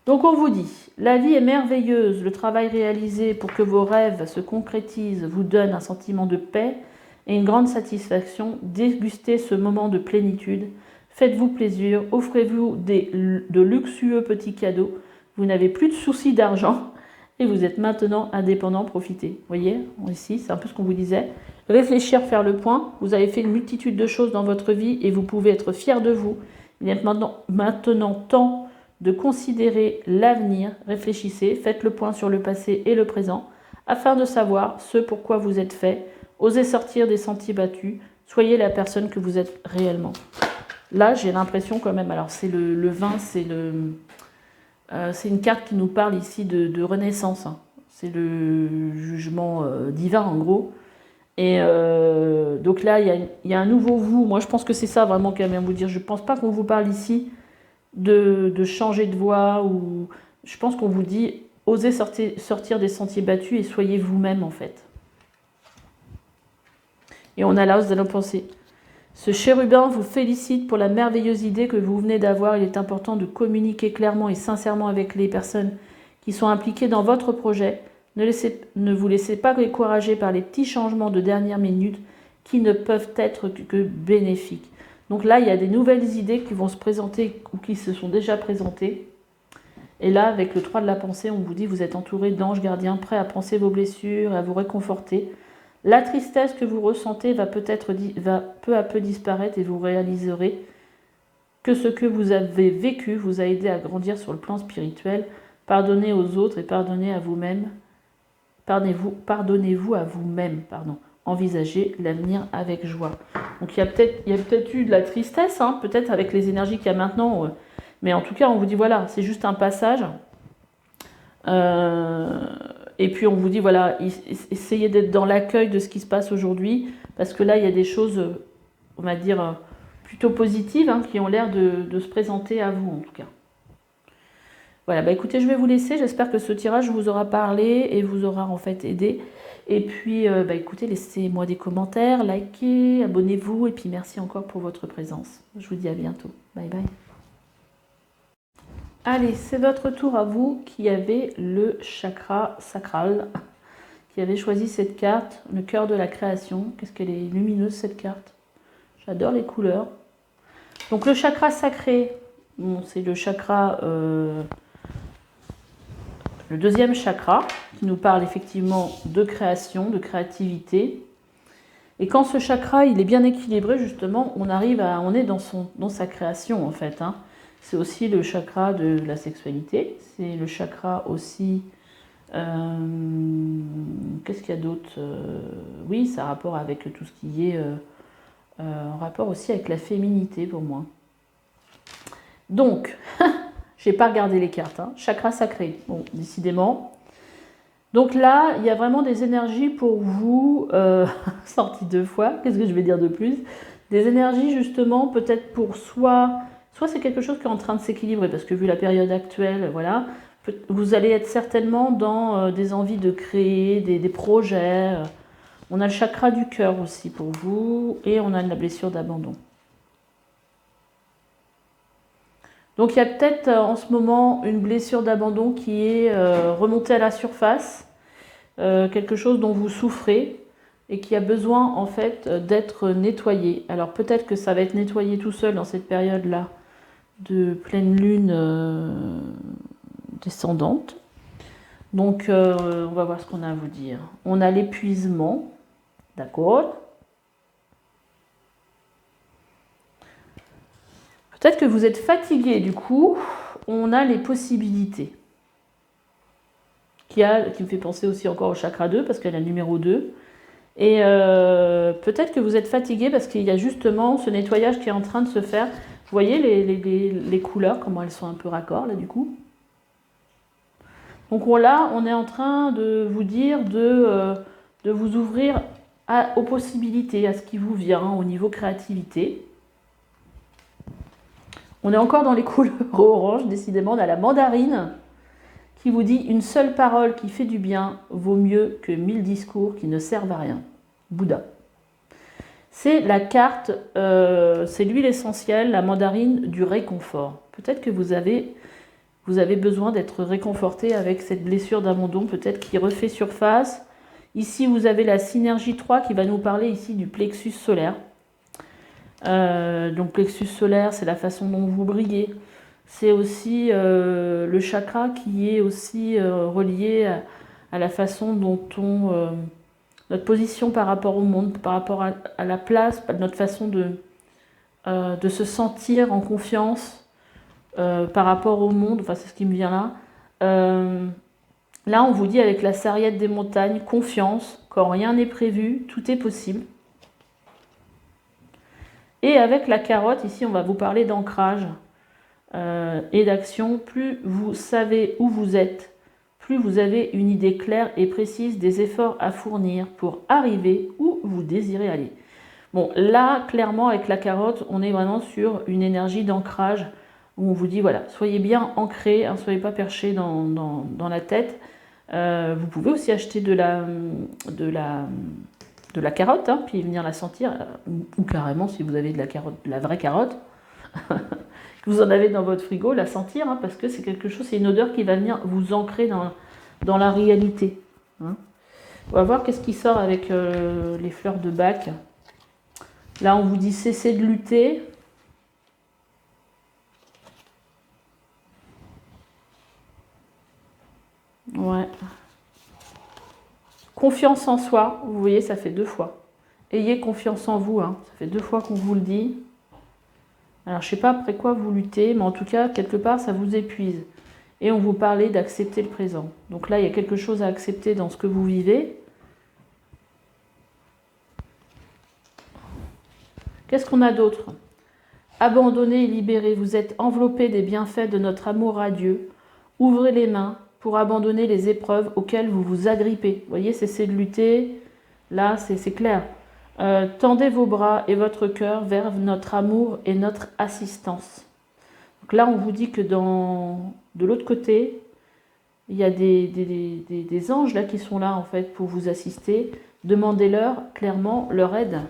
A: Donc on vous dit, la vie est merveilleuse, le travail réalisé pour que vos rêves se concrétisent vous donne un sentiment de paix et une grande satisfaction. Dégustez ce moment de plénitude, faites-vous plaisir, offrez-vous de luxueux petits cadeaux. Vous n'avez plus de soucis d'argent et vous êtes maintenant indépendant, profitez. Vous voyez, ici, c'est un peu ce qu'on vous disait. Réfléchir, faire le point. Vous avez fait une multitude de choses dans votre vie et vous pouvez être fiers de vous. Il est maintenant temps de considérer l'avenir. Réfléchissez, faites le point sur le passé et le présent afin de savoir ce pourquoi vous êtes fait. Osez sortir des sentiers battus. Soyez la personne que vous êtes réellement. Là, j'ai l'impression quand même, alors c'est le 20, c'est une carte qui nous parle ici de renaissance. Hein. C'est le jugement divin en gros. Et donc là, il y a un nouveau vous. Moi, je pense que c'est ça vraiment qu'elle vient vous dire. Je ne pense pas qu'on vous parle ici de changer de voie. Ou je pense qu'on vous dit, osez sortir des sentiers battus et soyez vous-même en fait. Et on a là, vous allez penser. Ce chérubin vous félicite pour la merveilleuse idée que vous venez d'avoir. Il est important de communiquer clairement et sincèrement avec les personnes qui sont impliquées dans votre projet. Ne vous laissez pas décourager par les petits changements de dernière minute qui ne peuvent être que bénéfiques. Donc là, il y a des nouvelles idées qui vont se présenter ou qui se sont déjà présentées. Et là, avec le 3 de la pensée, on vous dit vous êtes entouré d'anges gardiens prêts à penser vos blessures et à vous réconforter. La tristesse que vous ressentez va peu à peu disparaître et vous réaliserez que ce que vous avez vécu vous a aidé à grandir sur le plan spirituel. Pardonnez aux autres et pardonnez à vous-même. Pardonnez-vous à vous-même. Envisagez l'avenir avec joie. Donc il y a peut-être eu de la tristesse, hein, peut-être avec les énergies qu'il y a maintenant. Mais en tout cas, on vous dit voilà, c'est juste un passage. Et puis on vous dit, voilà, essayez d'être dans l'accueil de ce qui se passe aujourd'hui, parce que là, il y a des choses, on va dire, plutôt positives, hein, qui ont l'air de se présenter à vous, en tout cas. Voilà, bah écoutez, je vais vous laisser. J'espère que ce tirage vous aura parlé et vous aura en fait aidé. Et puis, bah écoutez, laissez-moi des commentaires, likez, abonnez-vous, et puis merci encore pour votre présence. Je vous dis à bientôt. Bye bye. Allez, c'est votre tour à vous qui avez le chakra sacral, qui avez choisi cette carte, le cœur de la création. Qu'est-ce qu'elle est lumineuse cette carte. J'adore les couleurs. Donc le chakra sacré, bon, c'est le chakra, le deuxième chakra, qui nous parle effectivement de création, de créativité. Et quand ce chakra il est bien équilibré, justement, on est dans sa création en fait. Hein. C'est aussi le chakra de la sexualité. C'est le chakra aussi... qu'est-ce qu'il y a d'autre? Oui, ça a rapport avec tout ce qui est... en rapport aussi avec la féminité pour moi. Donc, je n'ai pas regardé les cartes. Hein. Chakra sacré. Bon, décidément... Donc là, il y a vraiment des énergies pour vous, sorties 2 fois, qu'est-ce que je vais dire de plus? Des énergies justement peut-être pour soit c'est quelque chose qui est en train de s'équilibrer, parce que vu la période actuelle, voilà, vous allez être certainement dans des envies de créer, des projets. On a le chakra du cœur aussi pour vous, et on a la blessure d'abandon. Donc il y a peut-être en ce moment une blessure d'abandon qui est remontée à la surface, quelque chose dont vous souffrez et qui a besoin en fait d'être nettoyé. Alors peut-être que ça va être nettoyé tout seul dans cette période-là de pleine lune descendante. Donc on va voir ce qu'on a à vous dire. On a l'épuisement, d'accord ? Peut-être que vous êtes fatigué, du coup, on a les possibilités. Qui me fait penser aussi encore au chakra 2, parce qu'elle a le numéro 2. Et peut-être que vous êtes fatigué parce qu'il y a justement ce nettoyage qui est en train de se faire. Vous voyez les couleurs, comment elles sont un peu raccord, là, du coup. Donc là, on est en train de vous dire de vous ouvrir aux possibilités, à ce qui vous vient au niveau créativité. On est encore dans les couleurs orange, décidément, on a la mandarine qui vous dit « Une seule parole qui fait du bien vaut mieux que 1000 discours qui ne servent à rien ». Bouddha. C'est la carte, c'est l'huile essentielle, la mandarine du réconfort. Peut-être que vous avez besoin d'être réconforté avec cette blessure d'abandon, peut-être qui refait surface. Ici, vous avez la synergie 3 qui va nous parler ici du plexus solaire. Donc plexus solaire, c'est la façon dont vous brillez. C'est aussi le chakra qui est aussi relié à la façon dont notre position par rapport au monde, par rapport à la place, notre façon de se sentir en confiance par rapport au monde, enfin c'est ce qui me vient là. Là on vous dit avec la sarriette des montagnes, confiance, quand rien n'est prévu, tout est possible. Et avec la carotte, ici on va vous parler d'ancrage et d'action. Plus vous savez où vous êtes, plus vous avez une idée claire et précise des efforts à fournir pour arriver où vous désirez aller. Bon, là, clairement, avec la carotte, on est vraiment sur une énergie d'ancrage où on vous dit, voilà, soyez bien ancrés, hein, soyez pas perchés dans la tête. Vous pouvez aussi acheter de la carotte, hein, puis venir la sentir, ou carrément, si vous avez de la carotte, de la vraie carotte, que vous en avez dans votre frigo, la sentir, hein, parce que c'est quelque chose, c'est une odeur qui va venir vous ancrer dans la réalité. Hein. On va voir qu'est-ce qui sort avec les fleurs de Bach. Là, on vous dit cessez de lutter. Ouais. Confiance en soi, vous voyez, ça fait 2 fois. Ayez confiance en vous, hein. Ça fait 2 fois qu'on vous le dit. Alors, je ne sais pas après quoi vous luttez, mais en tout cas, quelque part, ça vous épuise. Et on vous parlait d'accepter le présent. Donc là, il y a quelque chose à accepter dans ce que vous vivez. Qu'est-ce qu'on a d'autre? Abandonnez et libérez. Vous êtes enveloppé des bienfaits de notre amour à Dieu. Ouvrez les mains pour abandonner les épreuves auxquelles vous vous agrippez. Vous voyez, cessez de lutter. Là, c'est clair. Tendez vos bras et votre cœur vers notre amour et notre assistance. Donc là, on vous dit que de l'autre côté, il y a des anges là qui sont là en fait pour vous assister. Demandez-leur clairement leur aide.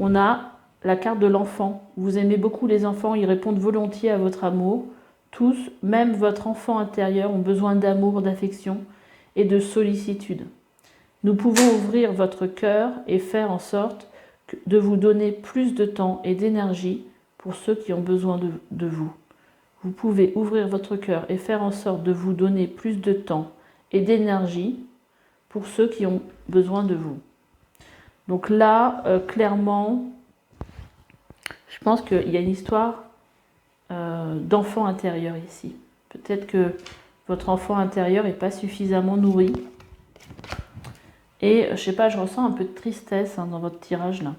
A: On a la carte de l'enfant. Vous aimez beaucoup les enfants, ils répondent volontiers à votre amour. Tous, même votre enfant intérieur, ont besoin d'amour, d'affection et de sollicitude. Nous pouvons ouvrir votre cœur et faire en sorte de vous donner plus de temps et d'énergie pour ceux qui ont besoin de vous. Vous pouvez ouvrir votre cœur et faire en sorte de vous donner plus de temps et d'énergie pour ceux qui ont besoin de vous. Donc là, clairement, je pense qu'il y a une histoire d'enfant intérieur ici. Peut-être que votre enfant intérieur n'est pas suffisamment nourri. Et je sais pas, je ressens un peu de tristesse dans votre tirage là.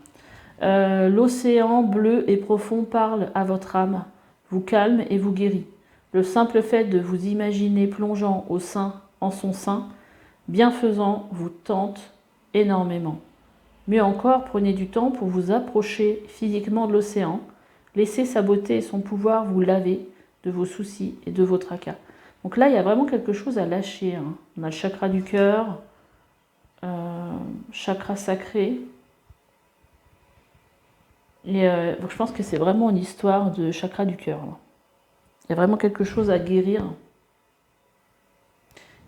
A: L'océan bleu et profond parle à votre âme, vous calme et vous guérit. Le simple fait de vous imaginer plongeant en son sein, bienfaisant, vous tente énormément. Mieux encore, prenez du temps pour vous approcher physiquement de l'océan. Laissez sa beauté et son pouvoir vous laver de vos soucis et de vos tracas. Donc là, il y a vraiment quelque chose à lâcher. On a le chakra du cœur, chakra sacré. Et je pense que c'est vraiment une histoire de chakra du cœur. Il y a vraiment quelque chose à guérir.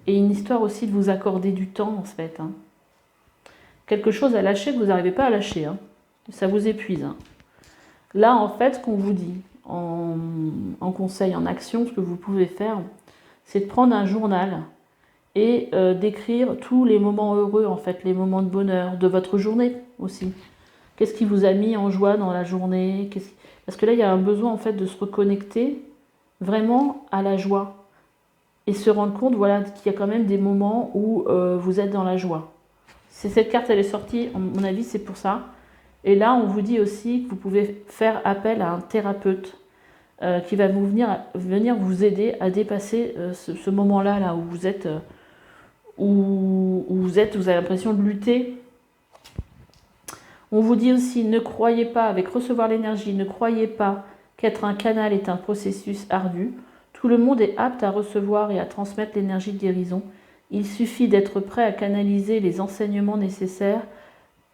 A: Et une histoire aussi de vous accorder du temps, en fait. Quelque chose à lâcher que vous n'arrivez pas à lâcher. Ça vous épuise. Là, en fait, ce qu'on vous dit en conseil, en action, ce que vous pouvez faire, c'est de prendre un journal et d'écrire tous les moments heureux, en fait, les moments de bonheur de votre journée aussi. Qu'est-ce qui vous a mis en joie dans la journée? Parce que là, il y a un besoin, en fait, de se reconnecter vraiment à la joie. Et se rendre compte, voilà, qu'il y a quand même des moments où vous êtes dans la joie. Si cette carte, elle est sortie, à mon avis, c'est pour ça. Et là, on vous dit aussi que vous pouvez faire appel à un thérapeute qui va venir vous aider à dépasser ce moment-là, là, où vous êtes, vous avez l'impression de lutter. On vous dit aussi, ne croyez pas, avec recevoir l'énergie, ne croyez pas qu'être un canal est un processus ardu. Tout le monde est apte à recevoir et à transmettre l'énergie de guérison. Il suffit d'être prêt à canaliser les enseignements nécessaires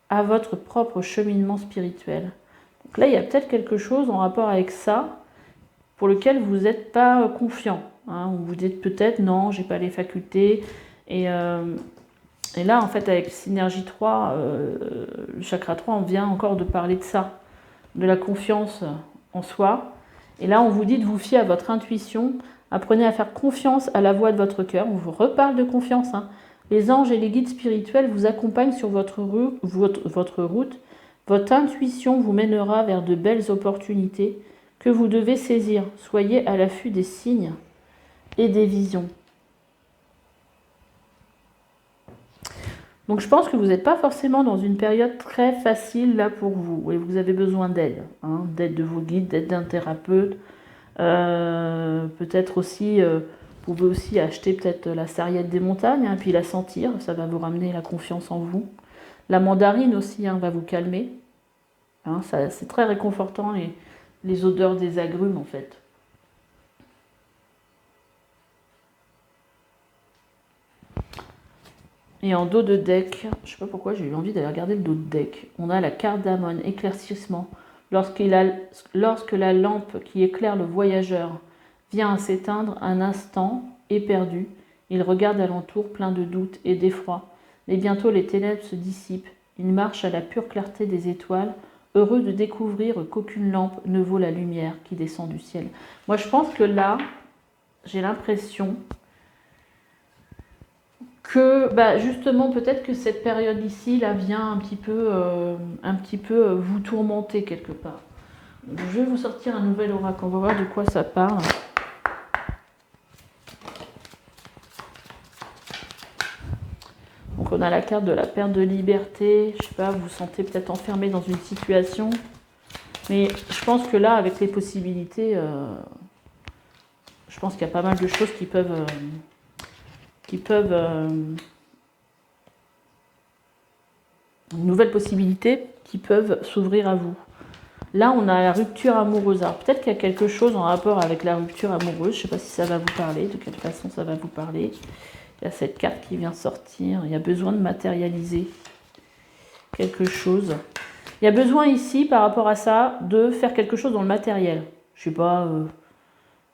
A: à votre propre cheminement spirituel. Donc là, il y a peut-être quelque chose en rapport avec ça pour lequel vous n'êtes pas confiant. Vous vous dites peut-être, non, j'ai pas les facultés. Et là, en fait, avec Synergie 3, le chakra 3, on vient encore de parler de ça, de la confiance en soi. Et là, on vous dit de vous fier à votre intuition. Apprenez à faire confiance à la voix de votre cœur. On vous reparle de confiance. Les anges et les guides spirituels vous accompagnent sur votre route. Votre intuition vous mènera vers de belles opportunités que vous devez saisir. Soyez à l'affût des signes et des visions. Donc je pense que vous n'êtes pas forcément dans une période très facile là pour vous. Et vous avez besoin d'aide. D'aide de vos guides, d'aide d'un thérapeute. Peut-être aussi, vous pouvez aussi acheter peut-être la sarriette des montagnes, puis la sentir, ça va vous ramener la confiance en vous. La mandarine aussi va vous calmer. C'est très réconfortant les odeurs des agrumes en fait. Et en dos de deck, je ne sais pas pourquoi j'ai eu envie d'aller regarder le dos de deck, on a la cardamone, éclaircissement. Lorsque la lampe qui éclaire le voyageur vient à s'éteindre, un instant, éperdu, il regarde alentour plein de doutes et d'effroi. Mais bientôt les ténèbres se dissipent. Il marche à la pure clarté des étoiles, heureux de découvrir qu'aucune lampe ne vaut la lumière qui descend du ciel. Moi je pense que là, j'ai l'impression que justement peut-être que cette période ici là vient un petit peu vous tourmenter quelque part. Donc, je vais vous sortir un nouvel oracle, on va voir de quoi ça parle. Donc on a la carte de la perte de liberté, je sais pas, vous vous sentez peut-être enfermé dans une situation, mais je pense que là avec les possibilités, je pense qu'il y a pas mal de choses qui peuvent une nouvelle possibilité qui peuvent s'ouvrir à vous. Là, on a la rupture amoureuse. Alors, peut-être qu'il y a quelque chose en rapport avec la rupture amoureuse. Je ne sais pas si ça va vous parler, de quelle façon ça va vous parler. Il y a cette carte qui vient sortir. Il y a besoin de matérialiser quelque chose. Il y a besoin ici, par rapport à ça, de faire quelque chose dans le matériel. Je ne sais pas...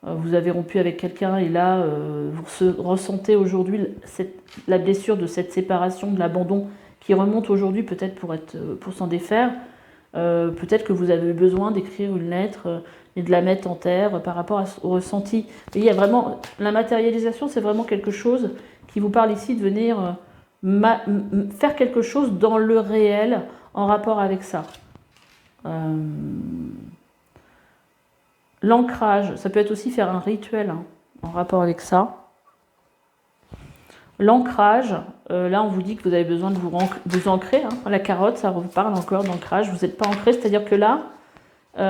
A: vous avez rompu avec quelqu'un et là, vous ressentez aujourd'hui la blessure de cette séparation, de l'abandon qui remonte aujourd'hui peut-être pour s'en défaire. Peut-être que vous avez besoin d'écrire une lettre et de la mettre en terre par rapport au ressenti. Et il y a vraiment, la matérialisation, c'est vraiment quelque chose qui vous parle ici de venir faire quelque chose dans le réel en rapport avec ça. L'ancrage, ça peut être aussi faire un rituel hein, en rapport avec ça. L'ancrage, là on vous dit que vous avez besoin de vous ancrer. Hein. La carotte, ça vous parle encore d'ancrage. Vous n'êtes pas ancré, c'est-à-dire que là,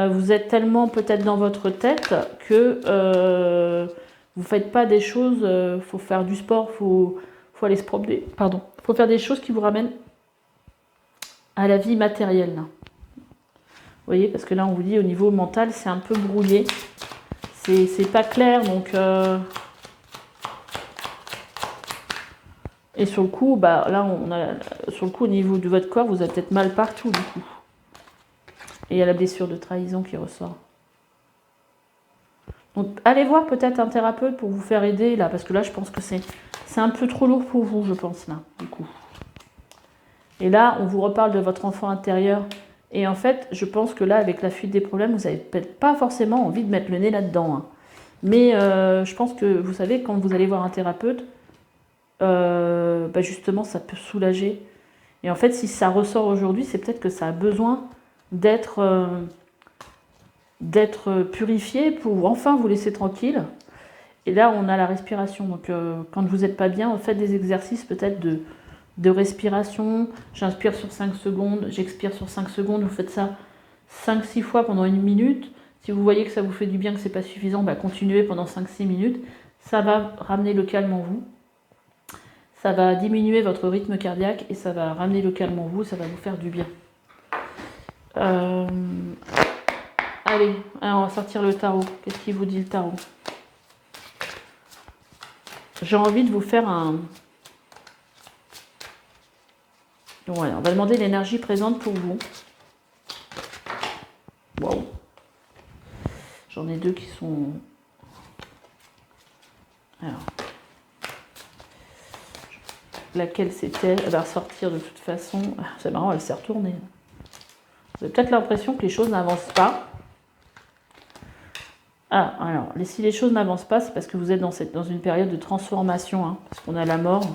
A: vous êtes tellement peut-être dans votre tête que vous ne faites pas des choses. Il faut faire du sport, faut aller se promener. Pardon. Il faut faire des choses qui vous ramènent à la vie matérielle. Là. Vous voyez, parce que là on vous dit au niveau mental, c'est un peu brouillé. C'est pas clair, donc... Et sur le coup, bah, là, sur le coup, au niveau de votre corps, vous avez peut-être mal partout, du coup. Et il y a la blessure de trahison qui ressort. Donc, allez voir peut-être un thérapeute pour vous faire aider, là, parce que là, je pense que c'est un peu trop lourd pour vous, je pense, là, du coup. Et là, on vous reparle de votre enfant intérieur. Et en fait, je pense que là, avec la fuite des problèmes, vous n'avez peut-être pas forcément envie de mettre le nez là-dedans. Hein. Mais je pense que, vous savez, quand vous allez voir un thérapeute, bah justement ça peut soulager et en fait si ça ressort aujourd'hui c'est peut-être que ça a besoin d'être purifié pour enfin vous laisser tranquille et là on a la respiration donc quand vous n'êtes pas bien faites des exercices peut-être de respiration, j'inspire sur 5 secondes, j'expire sur 5 secondes, vous faites ça 5-6 fois pendant 1 minute, si vous voyez que ça vous fait du bien, que c'est pas suffisant, bah continuez pendant 5-6 minutes, ça va ramener le calme en vous. Ça va diminuer votre rythme cardiaque et ça va ramener le calme en vous, ça va vous faire du bien. Allez, on va sortir le tarot. Qu'est-ce qu'il vous dit le tarot? J'ai envie de vous faire un... Voilà, on va demander l'énergie présente pour vous. Wow. J'en ai deux qui sont... Alors... Laquelle c'était? Elle va ressortir de toute façon. C'est marrant, elle s'est retournée. Vous avez peut-être l'impression que les choses n'avancent pas. Ah, alors, si les choses n'avancent pas, c'est parce que vous êtes dans une période de transformation, hein, parce qu'on a la mort.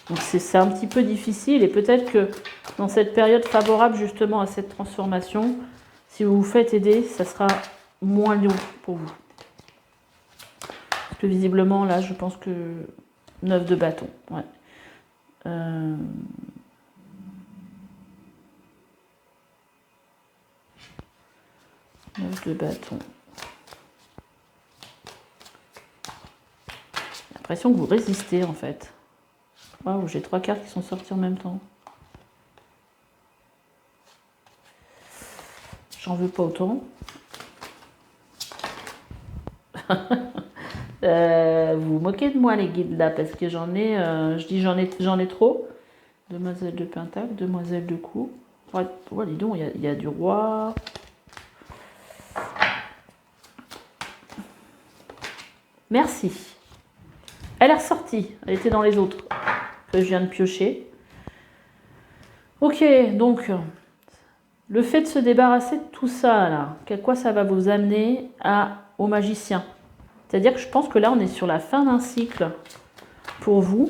A: Donc c'est un petit peu difficile, et peut-être que dans cette période favorable justement à cette transformation, si vous vous faites aider, ça sera moins long pour vous. Parce que visiblement, là, je pense que 9 de bâton, ouais. 9 de bâton. J'ai l'impression que vous résistez en fait. Waouh, j'ai 3 cartes qui sont sorties en même temps. J'en veux pas autant. Vous vous moquez de moi les guides là, parce que j'en ai, je dis j'en ai trop. Demoiselle de Pentacle, demoiselle de coupe. Ouais, dis donc, il y a du roi. Merci. Elle est ressortie. Elle était dans les autres que je viens de piocher. Ok, donc le fait de se débarrasser de tout ça là, à quoi ça va vous amener au magicien? C'est-à-dire que je pense que là on est sur la fin d'un cycle pour vous.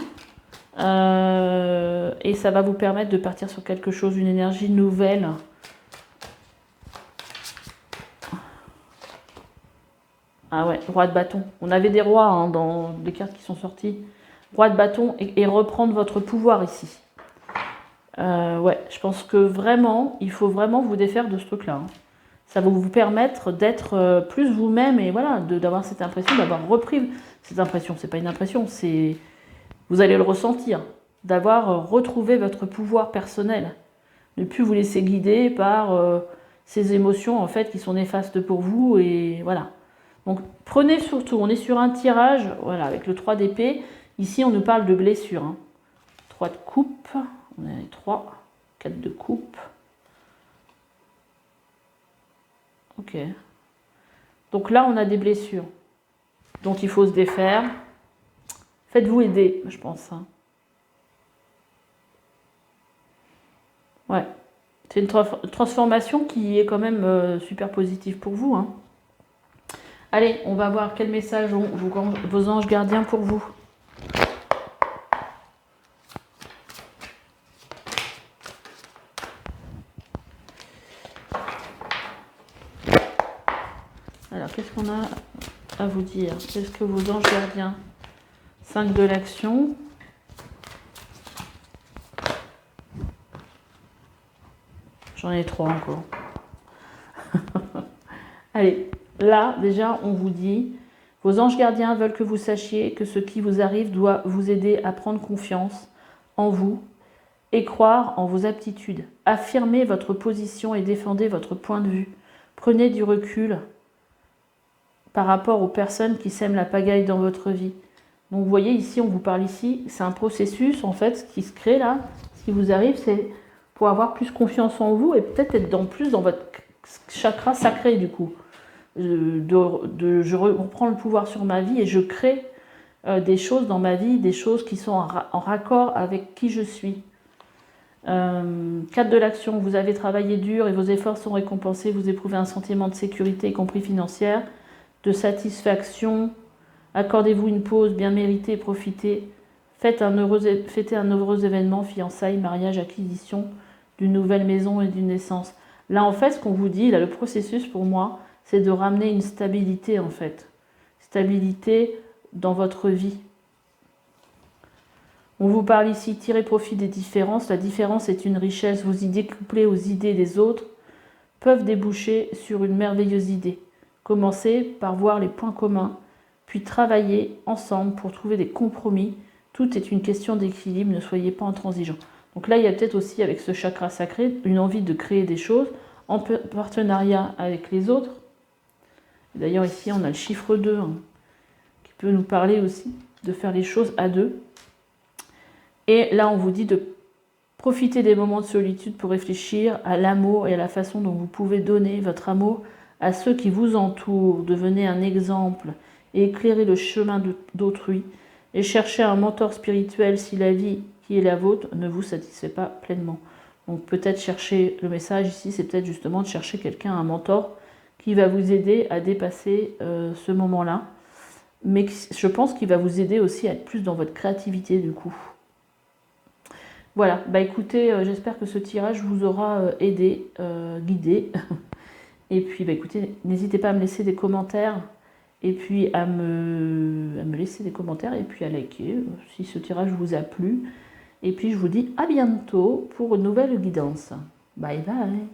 A: Et ça va vous permettre de partir sur quelque chose, une énergie nouvelle. Ah ouais, roi de bâton. On avait des rois hein, dans les cartes qui sont sorties. Roi de bâton et reprendre votre pouvoir ici. Ouais, je pense que vraiment, il faut vraiment vous défaire de ce truc-là. Hein. Ça va vous permettre d'être plus vous-même et voilà, d'avoir cette impression, d'avoir repris cette impression. C'est pas une impression, c'est... Vous allez le ressentir, d'avoir retrouvé votre pouvoir personnel. Ne plus vous laisser guider par ces émotions en fait qui sont néfastes pour vous et voilà. Donc prenez surtout, on est sur un tirage, voilà, avec le 3 d'épée. Ici on nous parle de blessure. Hein. 3 de coupe, on a les 3, 4 de coupe. Ok. Donc là on a des blessures dont il faut se défaire. Faites-vous aider, je pense. Hein. Ouais. C'est une transformation qui est quand même super positive pour vous. Hein. Allez, on va voir quel message ont vos anges gardiens pour vous. Alors, qu'est-ce qu'on a à vous dire? Qu'est-ce que vos anges gardiens? 5 de l'action. J'en ai 3 encore. Allez, là, déjà, on vous dit, vos anges gardiens veulent que vous sachiez que ce qui vous arrive doit vous aider à prendre confiance en vous et croire en vos aptitudes. Affirmez votre position et défendez votre point de vue. Prenez du recul par rapport aux personnes qui sèment la pagaille dans votre vie. Donc vous voyez ici, on vous parle ici, c'est un processus en fait qui se crée là. Ce qui vous arrive, c'est pour avoir plus confiance en vous et peut-être être plus dans votre chakra sacré du coup. Je reprends le pouvoir sur ma vie et je crée des choses dans ma vie, des choses qui sont en raccord avec qui je suis. 4 de l'action, vous avez travaillé dur et vos efforts sont récompensés, vous éprouvez un sentiment de sécurité, y compris financière, de satisfaction. Accordez-vous une pause bien méritée, profitez. Fêtez un heureux événement, fiançailles, mariage, acquisition d'une nouvelle maison et d'une naissance. Là, en fait, ce qu'on vous dit, là, le processus pour moi, c'est de ramener une stabilité, en fait. Stabilité dans votre vie. On vous parle ici, tirez profit des différences. La différence est une richesse. Vos idées couplées aux idées des autres peuvent déboucher sur une merveilleuse idée. Commencez par voir les points communs, puis travailler ensemble pour trouver des compromis. Tout est une question d'équilibre, ne soyez pas intransigeants. Donc là, il y a peut-être aussi, avec ce chakra sacré, une envie de créer des choses en partenariat avec les autres. D'ailleurs, ici, on a le chiffre 2, qui peut nous parler aussi de faire les choses à deux. Et là, on vous dit de profiter des moments de solitude pour réfléchir à l'amour et à la façon dont vous pouvez donner votre amour à ceux qui vous entourent. Devenez un exemple et éclairez le chemin d'autrui. Et cherchez un mentor spirituel si la vie qui est la vôtre ne vous satisfait pas pleinement. Donc peut-être chercher, le message ici, c'est peut-être justement de chercher quelqu'un, un mentor, qui va vous aider à dépasser ce moment-là. Mais je pense qu'il va vous aider aussi à être plus dans votre créativité du coup. Voilà, bah écoutez, j'espère que ce tirage vous aura aidé, guidé. Et puis bah écoutez, n'hésitez pas à me laisser des commentaires. Et puis à me laisser des commentaires et puis à liker si ce tirage vous a plu. Et puis je vous dis à bientôt pour une nouvelle guidance. Bye bye.